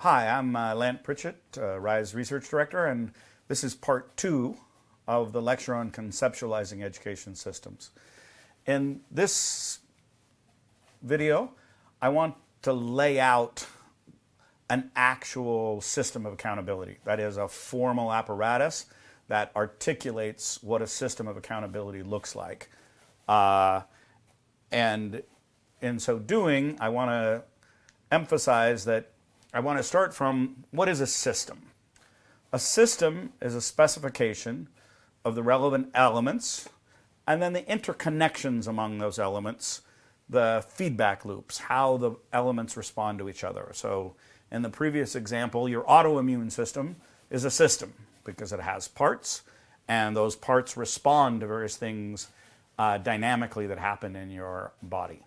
Hi, I'm Lant Pritchett, RISE Research Director, and this is part 2 of the lecture on Conceptualizing Education Systems. In this video, I want to lay out an actual system of accountability. That is, a formal apparatus that articulates what a system of accountability looks like. And in so doing, I want to emphasize that I want to start from what is a system. A system is a specification of the relevant elements and then the interconnections among those elements, the feedback loops, how the elements respond to each other. So in the previous example, your autoimmune system is a system because it has parts, and those parts respond to various things dynamically that happen in your body.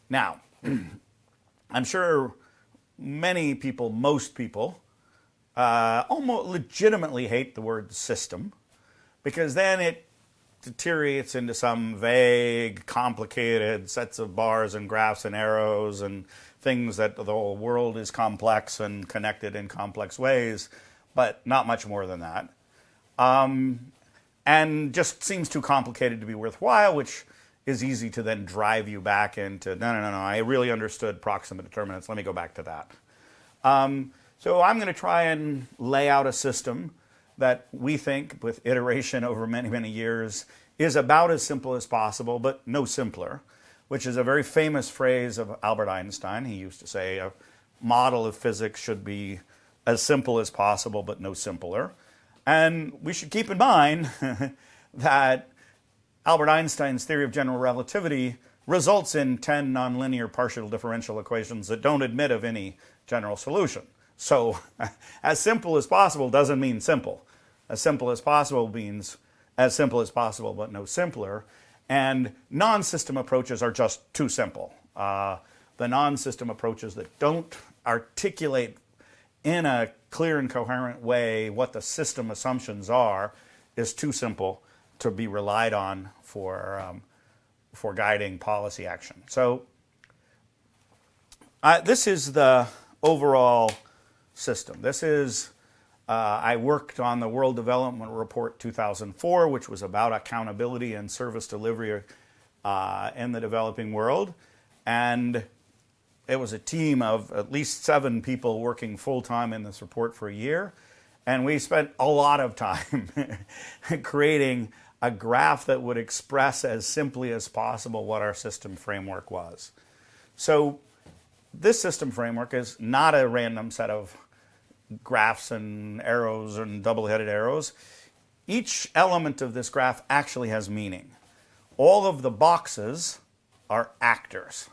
Now, I'm sure many people, most people, almost legitimately hate the word system because then it deteriorates into some vague, complicated sets of bars and graphs and arrows and things that the whole world is complex and connected in complex ways, but not much more than that. And just seems too complicated to be worthwhile, which is easy to then drive you back into, no, I really understood proximate determinants. Let me go back to that. So I'm going to try and lay out a system that we think, with iteration over many, many years, is about as simple as possible, but no simpler, which is a very famous phrase of Albert Einstein. He used to say a model of physics should be as simple as possible, but no simpler. And we should keep in mind that Albert Einstein's theory of general relativity results in 10 nonlinear partial differential equations that don't admit of any general solution. So as simple as possible doesn't mean simple. As simple as possible means as simple as possible, but no simpler. And non-system approaches are just too simple. The non-system approaches that don't articulate in a clear and coherent way what the system assumptions are is too simple to be relied on for guiding policy action. So this is the overall system. This is, I worked on the World Development Report 2004, which was about accountability and service delivery in the developing world. And it was a team of at least 7 people working full-time in this report for a year. And we spent a lot of time creating a graph that would express as simply as possible what our system framework was. So this system framework is not a random set of graphs and arrows and double-headed arrows. Each element of this graph actually has meaning. All of the boxes are actors.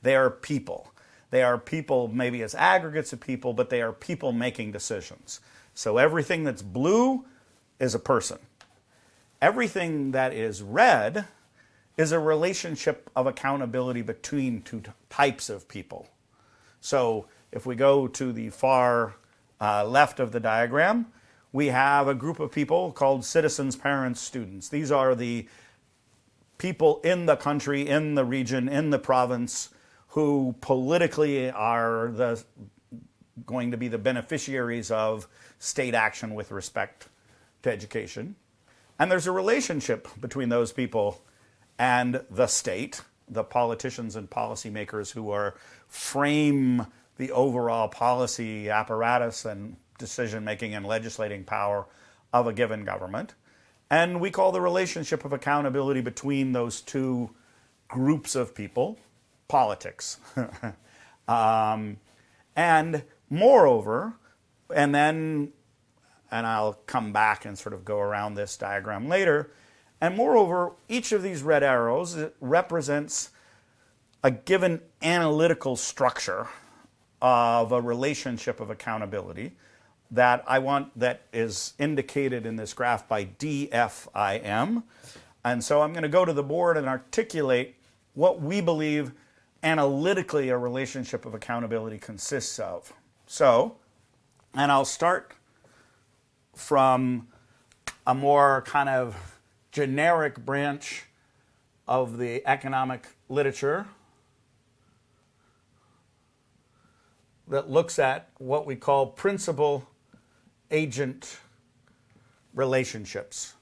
They are people. They are people maybe as aggregates of people, but they are people making decisions. So everything that's blue is a person. Everything that is red is a relationship of accountability between two types of people. So if we go to the far left of the diagram, we have a group of people called citizens, parents, students. These are the people in the country, in the region, in the province who politically are going to be the beneficiaries of state action with respect to education. And there's a relationship between those people and the state, the politicians and policymakers who frame the overall policy apparatus and decision-making and legislating power of a given government. And we call the relationship of accountability between those two groups of people politics. And moreover, and I'll come back and sort of go around this diagram later, and moreover, each of these red arrows represents a given analytical structure of a relationship of accountability that is indicated in this graph by DFIM. And so I'm going to go to the board and articulate what we believe analytically a relationship of accountability consists of. So, and I'll start from a more kind of generic branch of the economic literature that looks at what we call principal-agent relationships.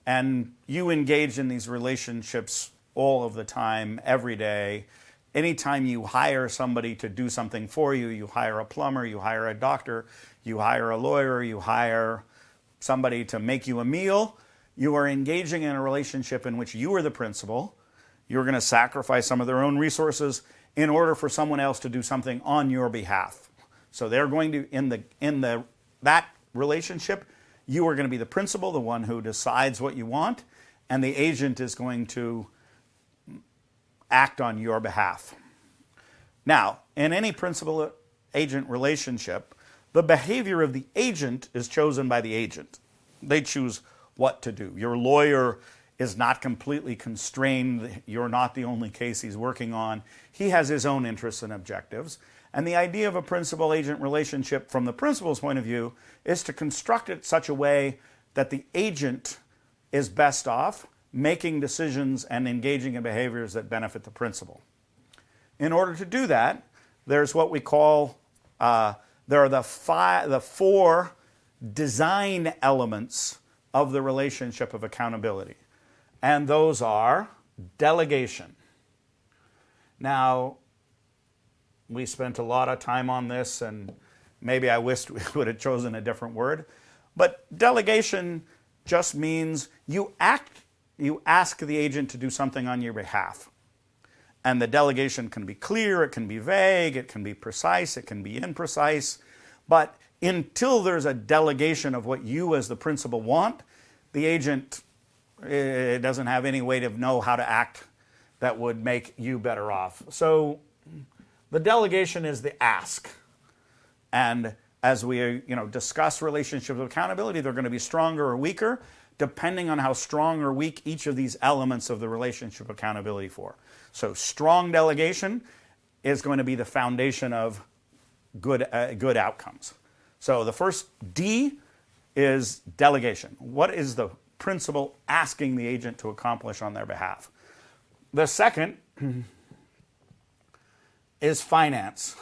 And you engage in these relationships all of the time, every day. Anytime you hire somebody to do something for you, you hire a plumber, you hire a doctor, you hire a lawyer, you hire somebody to make you a meal, you are engaging in a relationship in which you are the principal. You're going to sacrifice some of their own resources in order for someone else to do something on your behalf. So they're going to, in that relationship, you are going to be the principal, the one who decides what you want, and the agent is going to act on your behalf. Now, in any principal-agent relationship, the behavior of the agent is chosen by the agent. They choose what to do. Your lawyer is not completely constrained. You're not the only case he's working on. He has his own interests and objectives. And the idea of a principal-agent relationship from the principal's point of view is to construct it such a way that the agent is best off making decisions and engaging in behaviors that benefit the principal. In order to do that, there's what we call, there are the four design elements of the relationship of accountability. And those are delegation. Now, we spent a lot of time on this, and maybe I wished we would have chosen a different word. But delegation just means you ask the agent to do something on your behalf. And the delegation can be clear, it can be vague, it can be precise, it can be imprecise. But until there's a delegation of what you as the principal want, the agent doesn't have any way to know how to act that would make you better off. So the delegation is the ask. And as we discuss relationships of accountability, they're going to be stronger or weaker, depending on how strong or weak each of these elements of the relationship of accountability for. So strong delegation is going to be the foundation of good outcomes. So the first D is delegation. What is the principal asking the agent to accomplish on their behalf? The second is finance.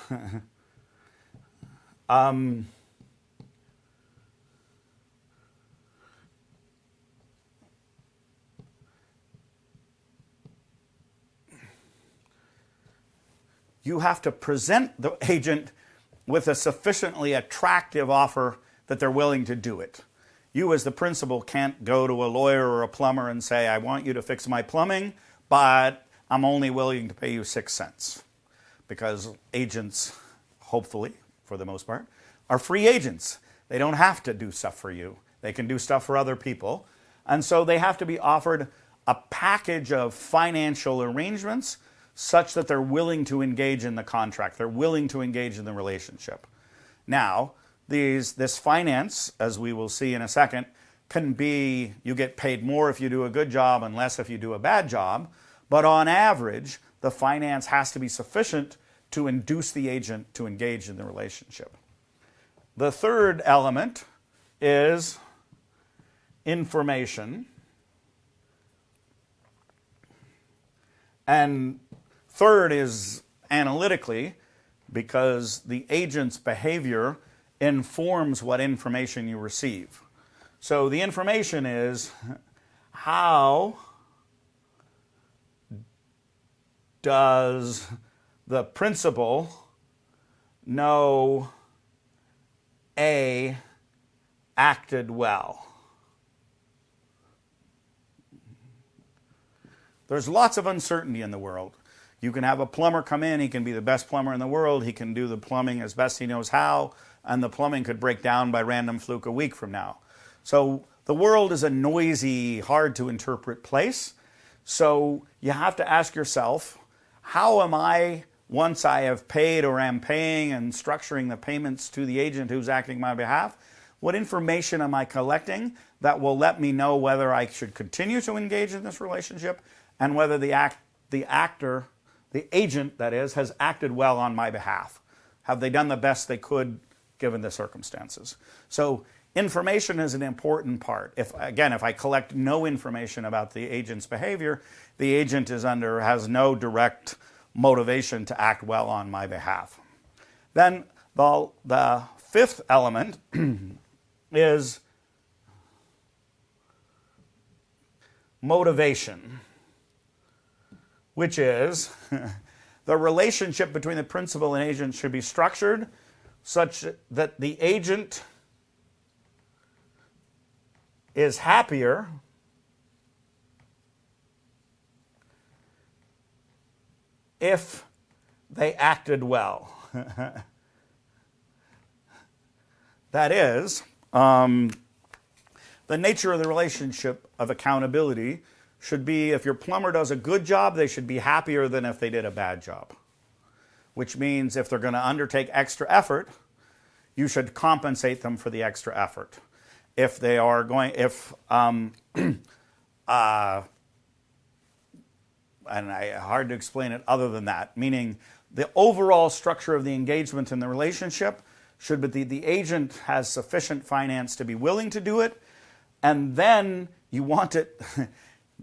You have to present the agent with a sufficiently attractive offer that they're willing to do it. You as the principal can't go to a lawyer or a plumber and say, I want you to fix my plumbing, but I'm only willing to pay you 6 cents. Because agents, hopefully, for the most part, are free agents. They don't have to do stuff for you. They can do stuff for other people. And so they have to be offered a package of financial arrangements such that they're willing to engage in the contract. They're willing to engage in the relationship. Now, this finance, as we will see in a second, can be, you get paid more if you do a good job and less if you do a bad job. But on average, the finance has to be sufficient to induce the agent to engage in the relationship. The third element is information. And third is analytically, because the agent's behavior informs what information you receive. So the information is, how does the principal know A acted well? There's lots of uncertainty in the world. You can have a plumber come in, he can be the best plumber in the world, he can do the plumbing as best he knows how, and the plumbing could break down by random fluke a week from now. So the world is a noisy, hard to interpret place. So you have to ask yourself, how am I, once I have paid or am paying and structuring the payments to the agent who's acting on my behalf, what information am I collecting that will let me know whether I should continue to engage in this relationship and whether the agent, that is, has acted well on my behalf? Have they done the best they could given the circumstances? So information is an important part. If I collect no information about the agent's behavior, the agent has no direct motivation to act well on my behalf. Then the fifth element is motivation, which is the relationship between the principal and agent should be structured such that the agent is happier if they acted well. That is, the nature of the relationship of accountability should be if your plumber does a good job, they should be happier than if they did a bad job. Which means if they're going to undertake extra effort, you should compensate them for the extra effort. If they are going, and hard to explain it other than that, meaning the overall structure of the engagement in the relationship should be the agent has sufficient finance to be willing to do it, and then you want it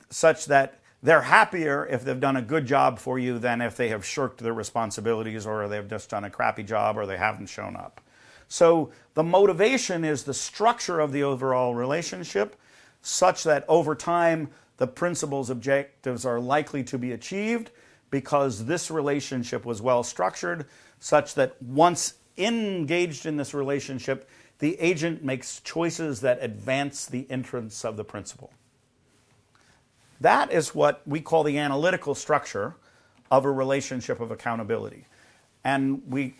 such that they're happier if they've done a good job for you than if they have shirked their responsibilities or they've just done a crappy job or they haven't shown up. So the motivation is the structure of the overall relationship such that over time the principal's objectives are likely to be achieved because this relationship was well structured such that once engaged in this relationship, the agent makes choices that advance the interests of the principal. That is what we call the analytical structure of a relationship of accountability. And we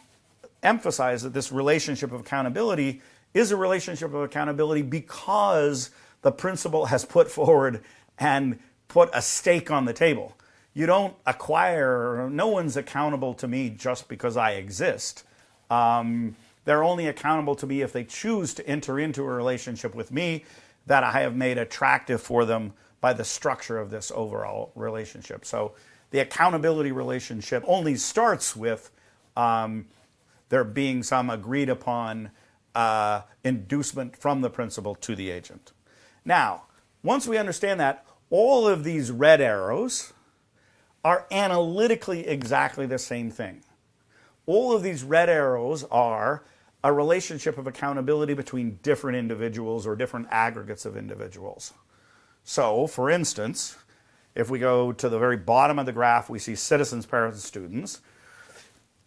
emphasize that this relationship of accountability is a relationship of accountability because the principal has put forward and put a stake on the table. You don't acquire, no one's accountable to me just because I exist. They're only accountable to me if they choose to enter into a relationship with me that I have made attractive for them by the structure of this overall relationship. So the accountability relationship only starts with there being some agreed upon inducement from the principal to the agent. Now, once we understand that, all of these red arrows are analytically exactly the same thing. All of these red arrows are a relationship of accountability between different individuals or different aggregates of individuals. So, for instance, if we go to the very bottom of the graph, we see citizens, parents, and students.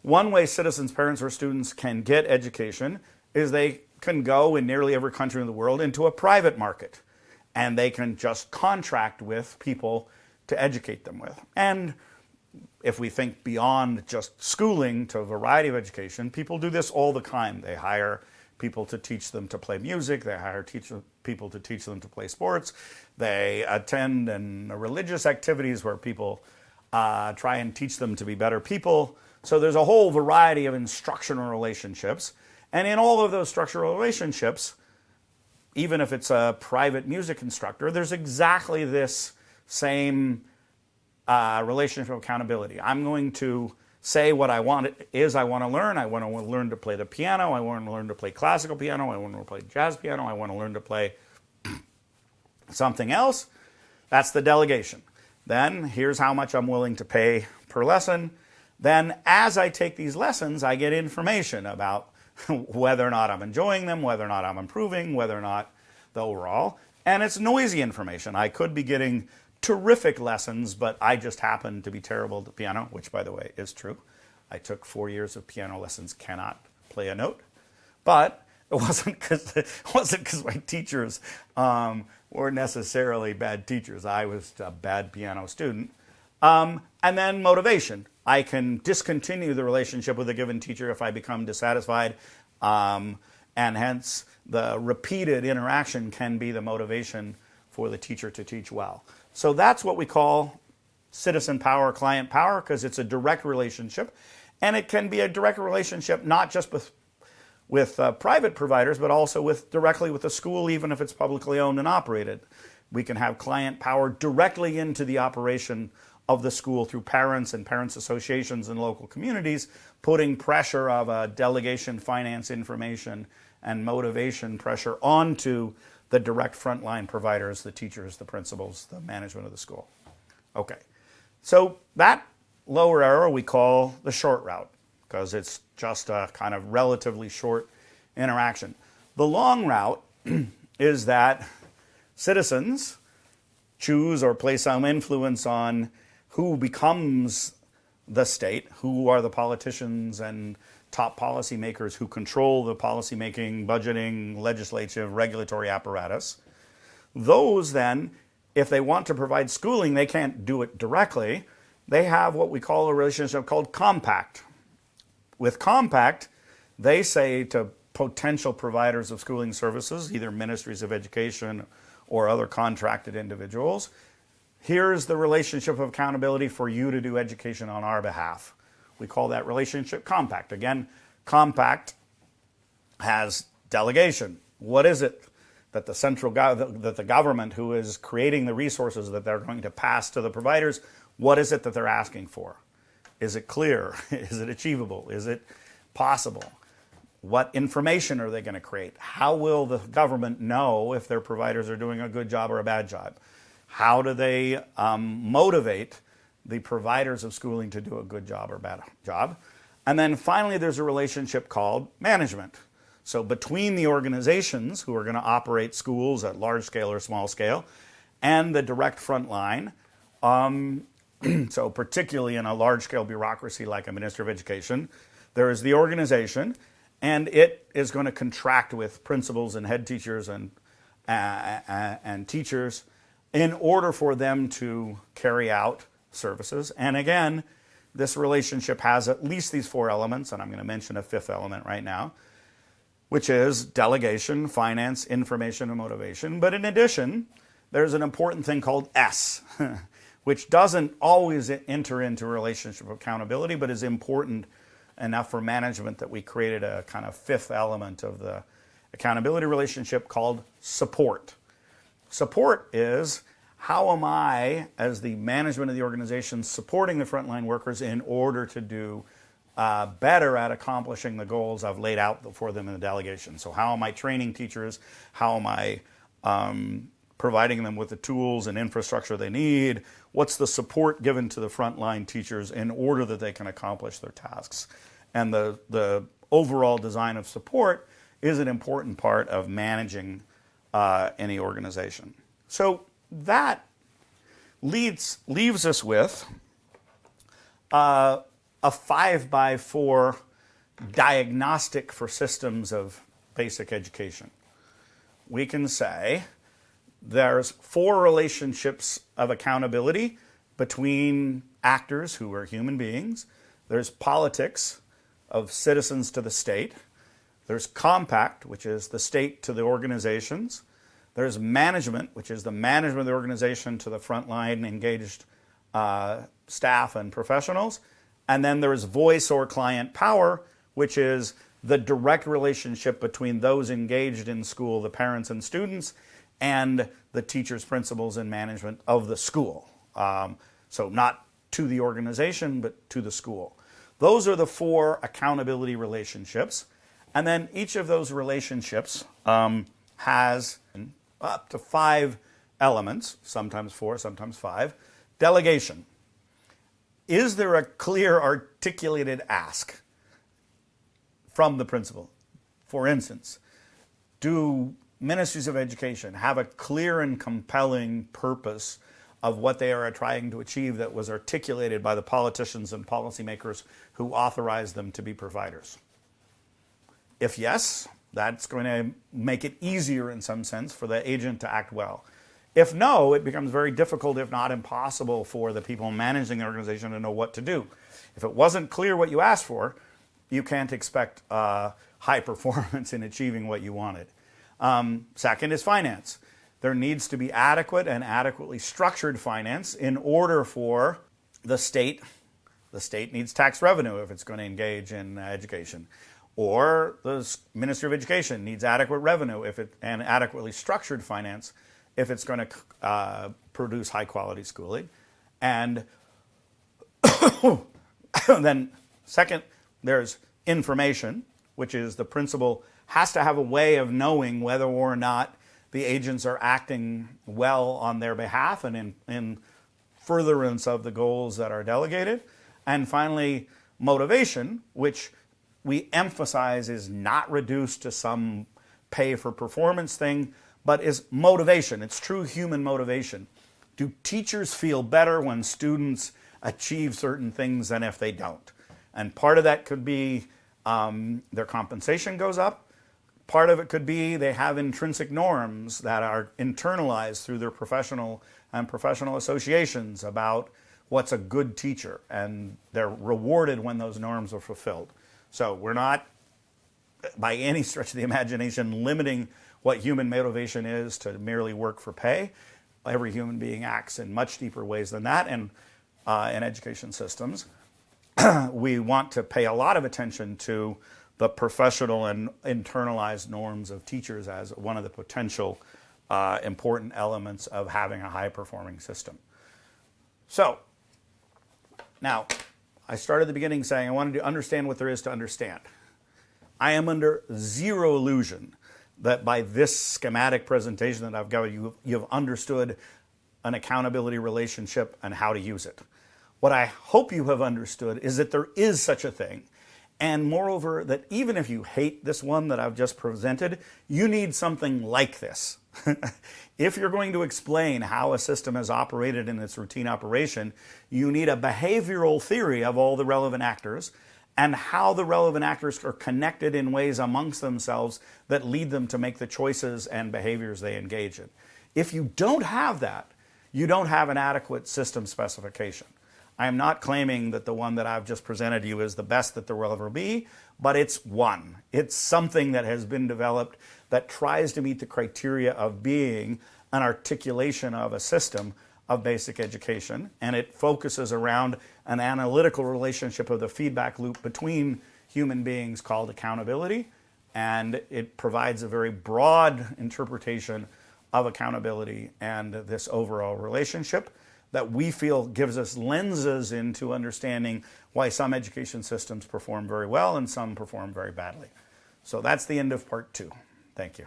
One way citizens, parents, or students can get education is they can go in nearly every country in the world into a private market, and they can just contract with people to educate them with. And if we think beyond just schooling to a variety of education, people do this all the time. They hire people to teach them to play music. They hire people to teach them to play sports. They attend religious activities where people try and teach them to be better people. So there's a whole variety of instructional relationships. And in all of those structural relationships, even if it's a private music instructor, there's exactly this same relationship of accountability. I'm going to say what I want is I want to learn. I want to learn to play the piano. I want to learn to play classical piano. I want to play jazz piano. I want to learn to play something else. That's the delegation. Then here's how much I'm willing to pay per lesson. Then as I take these lessons, I get information about whether or not I'm enjoying them, whether or not I'm improving, whether or not the overall. And it's noisy information. I could be getting terrific lessons, but I just happen to be terrible at the piano, which, by the way, is true. I took 4 years of piano lessons, cannot play a note. But it wasn't because my teachers were necessarily bad teachers. I was a bad piano student. And then motivation. I can discontinue the relationship with a given teacher if I become dissatisfied, and hence the repeated interaction can be the motivation for the teacher to teach well. So that's what we call citizen power, client power, because it's a direct relationship. And it can be a direct relationship not just with private providers, but also directly with the school, even if it's publicly owned and operated. We can have client power directly into the operation of the school through parents and parents associations and local communities, putting pressure of a delegation, finance, information, and motivation pressure onto the direct frontline providers, the teachers, the principals, the management of the school. Okay, so that lower arrow we call the short route. because it's just a kind of relatively short interaction. The long route is that citizens choose or place some influence on who becomes the state, who are the politicians and top policymakers who control the policymaking, budgeting, legislative, regulatory apparatus. Those then, if they want to provide schooling, they can't do it directly. They have what we call a relationship called compact. With compact, they say to potential providers of schooling services, either ministries of education or other contracted individuals, here's the relationship of accountability for you to do education on our behalf. We call that relationship compact. Again, compact has delegation. What is it that the government who is creating the resources that they're going to pass to the providers, what is it that they're asking for? Is it clear? Is it achievable? Is it possible? What information are they going to create? How will the government know if their providers are doing a good job or a bad job? How do they motivate the providers of schooling to do a good job or bad job? And then finally, there's a relationship called management. So between the organizations who are going to operate schools at large scale or small scale and the direct front line, so particularly in a large scale bureaucracy like a Minister of Education, there is the organization, and it is going to contract with principals and head teachers and teachers in order for them to carry out services. And again, this relationship has at least these four elements, and I'm going to mention a fifth element right now, which is delegation, finance, information, and motivation. But in addition, there's an important thing called S, which doesn't always enter into a relationship of accountability, but is important enough for management that we created a kind of fifth element of the accountability relationship called support. Support is, how am I, as the management of the organization, supporting the frontline workers in order to do better at accomplishing the goals I've laid out for them in the delegation? So how am I training teachers? How am I providing them with the tools and infrastructure they need? What's the support given to the frontline teachers in order that they can accomplish their tasks? And the overall design of support is an important part of managing any organization. So that leaves us with a 5x4 diagnostic for systems of basic education. We can say there's four relationships of accountability between actors who are human beings. There's politics of citizens to the state. There's compact, which is the state to the organizations. There's management, which is the management of the organization to the frontline engaged staff and professionals. And then there's voice or client power, which is the direct relationship between those engaged in school, the parents and students, and the teachers, principals, and management of the school. So not to the organization, but to the school. Those are the four accountability relationships. And then each of those relationships has up to 5 elements, sometimes 4, sometimes 5. Delegation. Is there a clear articulated ask from the principal? For instance, do ministries of education have a clear and compelling purpose of what they are trying to achieve that was articulated by the politicians and policymakers who authorized them to be providers? If yes, that's going to make it easier in some sense for the agent to act well. If no, it becomes very difficult, if not impossible, for the people managing the organization to know what to do. If it wasn't clear what you asked for, you can't expect high performance in achieving what you wanted. Second is finance. There needs to be adequate and adequately structured finance in order for the state. The state needs tax revenue if it's going to engage in education. Or the Ministry of Education needs adequate revenue and adequately structured finance if it's going to produce high-quality schooling. And then second, there's information, which is the principal has to have a way of knowing whether or not the agents are acting well on their behalf and in furtherance of the goals that are delegated. And finally, motivation, which we emphasize is not reduced to some pay for performance thing, but is motivation. It's true human motivation. Do teachers feel better when students achieve certain things than if they don't? And part of that could be their compensation goes up. Part of it could be they have intrinsic norms that are internalized through their professional associations about what's a good teacher, and they're rewarded when those norms are fulfilled. So we're not, by any stretch of the imagination, limiting what human motivation is to merely work for pay. Every human being acts in much deeper ways than that, and in education systems, we want to pay a lot of attention to the professional and internalized norms of teachers as one of the potential important elements of having a high-performing system. So, now, I started at the beginning saying I wanted to understand what there is to understand. I am under zero illusion that by this schematic presentation that I've got, you've understood an accountability relationship and how to use it. What I hope you have understood is that there is such a thing, and moreover, that even if you hate this one that I've just presented, you need something like this. If you're going to explain how a system is operated in its routine operation, you need a behavioral theory of all the relevant actors and how the relevant actors are connected in ways amongst themselves that lead them to make the choices and behaviors they engage in. If you don't have that, you don't have an adequate system specification. I am not claiming that the one that I've just presented to you is the best that there will ever be, but it's one. It's something that has been developed that tries to meet the criteria of being an articulation of a system of basic education, and it focuses around an analytical relationship of the feedback loop between human beings called accountability, and it provides a very broad interpretation of accountability and this overall relationship that we feel gives us lenses into understanding why some education systems perform very well and some perform very badly. So that's the end of part 2. Thank you.